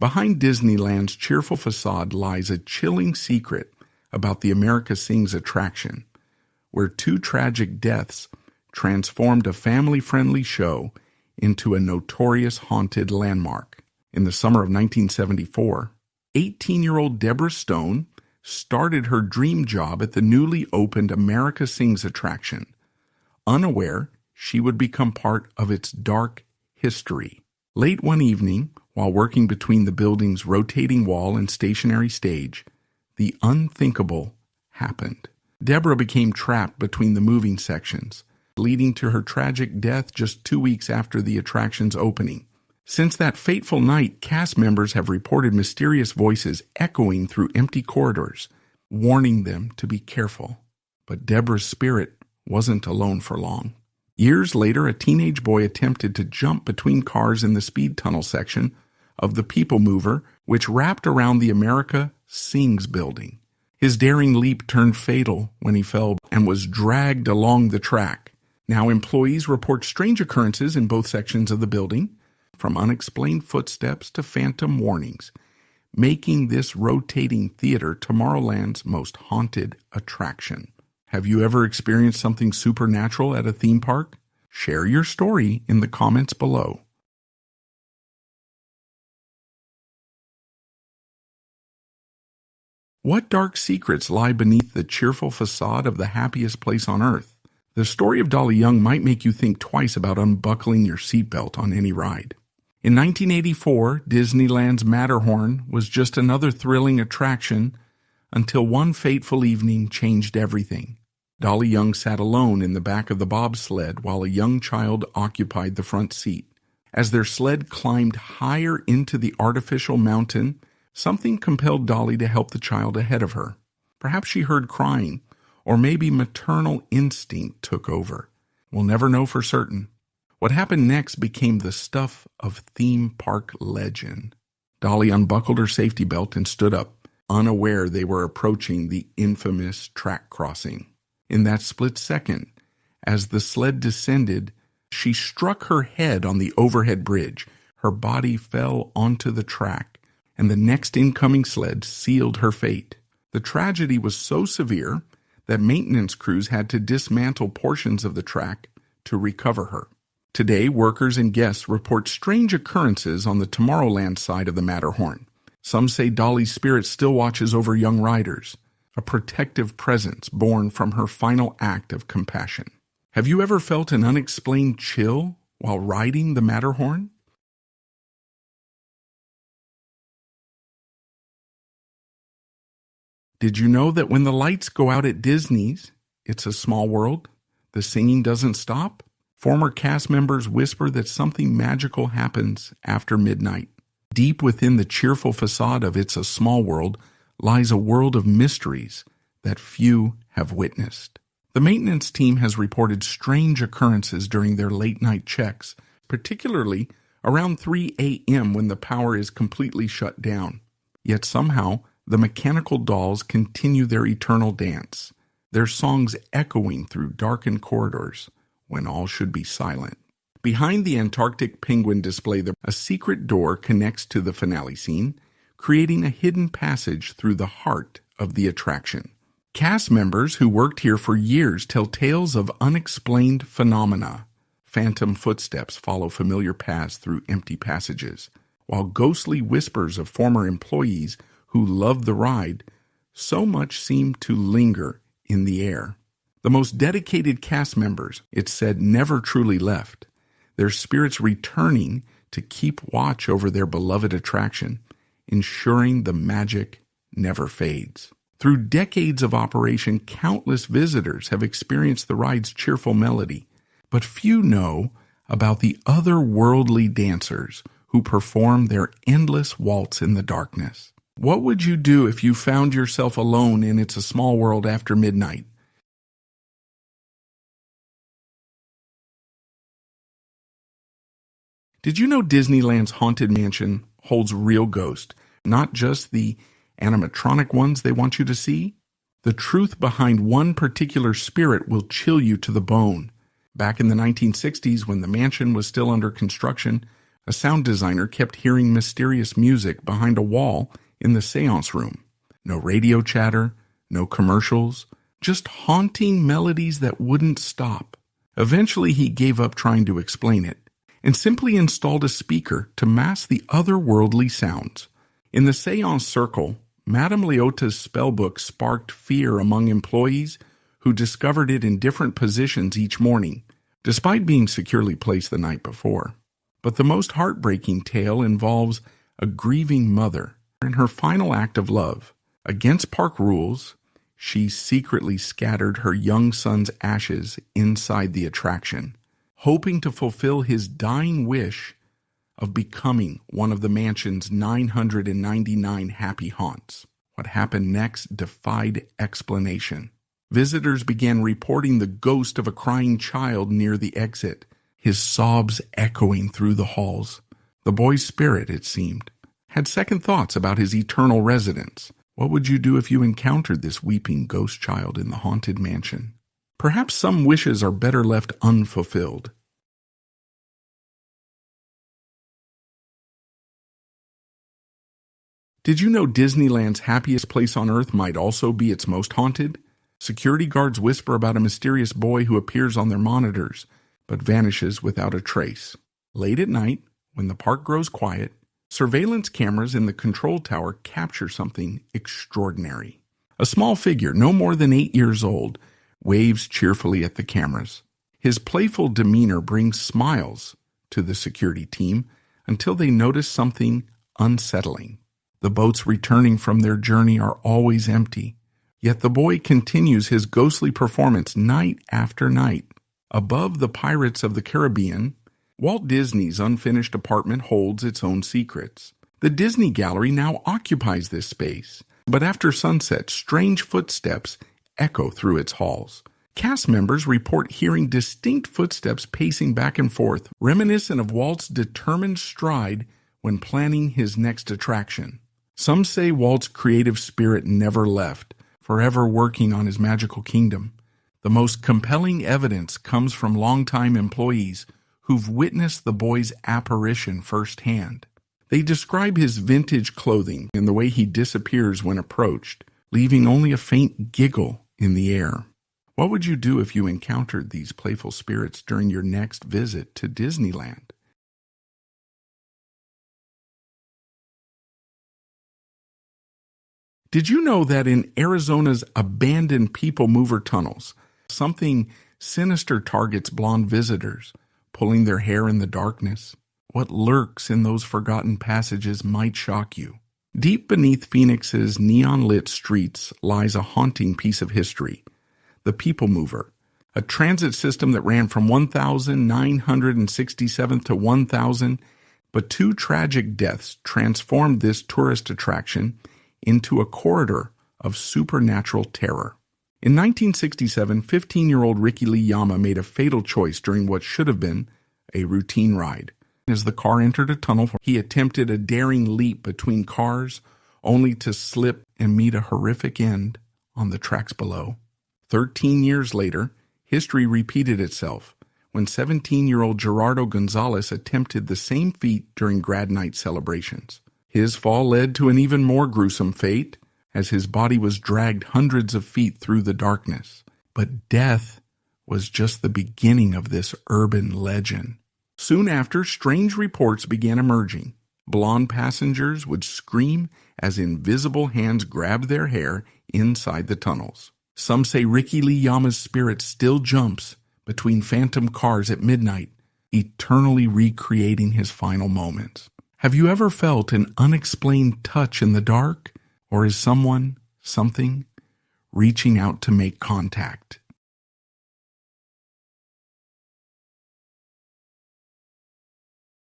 Behind Disneyland's cheerful facade lies a chilling secret about the America Sings attraction, where two tragic deaths transformed a family-friendly show into a notorious haunted landmark. In the summer of 1974, 18-year-old Deborah Stone started her dream job at the newly opened America Sings attraction, unaware she would become part of its dark history. Late one evening, while working between the building's rotating wall and stationary stage, the unthinkable happened. Deborah became trapped between the moving sections, leading to her tragic death just 2 weeks after the attraction's opening. Since that fateful night, cast members have reported mysterious voices echoing through empty corridors, warning them to be careful. But Deborah's spirit wasn't alone for long. Years later, a teenage boy attempted to jump between cars in the speed tunnel section of the People Mover, which wrapped around the America Sings building. His daring leap turned fatal when he fell and was dragged along the track. Now employees report strange occurrences in both sections of the building, from unexplained footsteps to phantom warnings, making this rotating theater Tomorrowland's most haunted attraction. Have you ever experienced something supernatural at a theme park? Share your story in the comments below. What dark secrets lie beneath the cheerful facade of the happiest place on earth? The story of Dolly Young might make you think twice about unbuckling your seatbelt on any ride. In 1984, Disneyland's Matterhorn was just another thrilling attraction until one fateful evening changed everything. Dolly Young sat alone in the back of the bobsled while a young child occupied the front seat. As their sled climbed higher into the artificial mountain, something compelled Dolly to help the child ahead of her. Perhaps she heard crying, or maybe maternal instinct took over. We'll never know for certain. What happened next became the stuff of theme park legend. Dolly unbuckled her safety belt and stood up, unaware they were approaching the infamous track crossing. In that split second, as the sled descended, she struck her head on the overhead bridge. Her body fell onto the track, and the next incoming sled sealed her fate. The tragedy was so severe that maintenance crews had to dismantle portions of the track to recover her. Today, workers and guests report strange occurrences on the Tomorrowland side of the Matterhorn. Some say Dolly's spirit still watches over young riders, a protective presence born from her final act of compassion. Have you ever felt an unexplained chill while riding the Matterhorn? Did you know that when the lights go out at Disney's It's a Small World, the singing doesn't stop? Former cast members whisper that something magical happens after midnight. Deep within the cheerful facade of It's a Small World lies a world of mysteries that few have witnessed. The maintenance team has reported strange occurrences during their late-night checks, particularly around 3 a.m. when the power is completely shut down. Yet somehow, the mechanical dolls continue their eternal dance, their songs echoing through darkened corridors when all should be silent. Behind the Antarctic penguin display, a secret door connects to the finale scene, creating a hidden passage through the heart of the attraction. Cast members who worked here for years tell tales of unexplained phenomena. Phantom footsteps follow familiar paths through empty passages, while ghostly whispers of former employees who loved the ride so much seem to linger in the air. The most dedicated cast members, it's said, never truly left, their spirits returning to keep watch over their beloved attraction, ensuring the magic never fades. Through decades of operation, countless visitors have experienced the ride's cheerful melody, but few know about the otherworldly dancers who perform their endless waltz in the darkness. What would you do if you found yourself alone in It's a Small World after midnight? Did you know Disneyland's Haunted Mansion holds real ghosts, not just the animatronic ones they want you to see? The truth behind one particular spirit will chill you to the bone. Back in the 1960s, when the mansion was still under construction, A sound designer kept hearing mysterious music behind a wall in the seance room. No radio chatter, no commercials, just haunting melodies that wouldn't stop. Eventually, he gave up trying to explain it and simply installed a speaker to mask the otherworldly sounds. In the seance circle, Madame Leota's spellbook sparked fear among employees who discovered it in different positions each morning, despite being securely placed the night before. But the most heartbreaking tale involves a grieving mother. In her final act of love, against park rules, she secretly scattered her young son's ashes inside the attraction, hoping to fulfill his dying wish of becoming one of the mansion's 999 happy haunts. What happened next defied explanation. Visitors began reporting the ghost of a crying child near the exit, his sobs echoing through the halls. The boy's spirit, it seemed, had second thoughts about his eternal residence. What would you do if you encountered this weeping ghost child in the haunted mansion? Perhaps some wishes are better left unfulfilled. Did you know Disneyland's happiest place on earth might also be its most haunted? Security guards whisper about a mysterious boy who appears on their monitors, but vanishes without a trace. Late at night, when the park grows quiet, surveillance cameras in the control tower capture something extraordinary. A small figure, no more than 8 years old, waves cheerfully at the cameras. His playful demeanor brings smiles to the security team until they notice something unsettling. The boats returning from their journey are always empty, yet the boy continues his ghostly performance night after night. Above the Pirates of the Caribbean, Walt Disney's unfinished apartment holds its own secrets. The Disney Gallery now occupies this space, but after sunset, strange footsteps echo through its halls. Cast members report hearing distinct footsteps pacing back and forth, reminiscent of Walt's determined stride when planning his next attraction. Some say Walt's creative spirit never left, forever working on his magical kingdom. The most compelling evidence comes from longtime employees who've witnessed the boy's apparition firsthand. They describe his vintage clothing and the way he disappears when approached, leaving only a faint giggle in the air. What would you do if you encountered these playful spirits during your next visit to Disneyland? Did you know that in Arizona's abandoned people mover tunnels, something sinister targets blonde visitors, pulling their hair in the darkness? What lurks in those forgotten passages might shock you. Deep beneath Phoenix's neon-lit streets lies a haunting piece of history. The People Mover, a transit system that ran from 1967 to 1000, but two tragic deaths transformed this tourist attraction into a corridor of supernatural terror. In 1967, 15-year-old Ricky Lee Yama made a fatal choice during what should have been a routine ride. As the car entered a tunnel, he attempted a daring leap between cars, only to slip and meet a horrific end on the tracks below. 13 years later, history repeated itself when 17-year-old Gerardo Gonzalez attempted the same feat during grad night celebrations. His fall led to an even more gruesome fate, as his body was dragged hundreds of feet through the darkness. But death was just the beginning of this urban legend. Soon after, strange reports began emerging. Blonde passengers would scream as invisible hands grabbed their hair inside the tunnels. Some say Ricky Lee Yama's spirit still jumps between phantom cars at midnight, eternally recreating his final moments. Have you ever felt an unexplained touch in the dark? Or is someone, something, reaching out to make contact?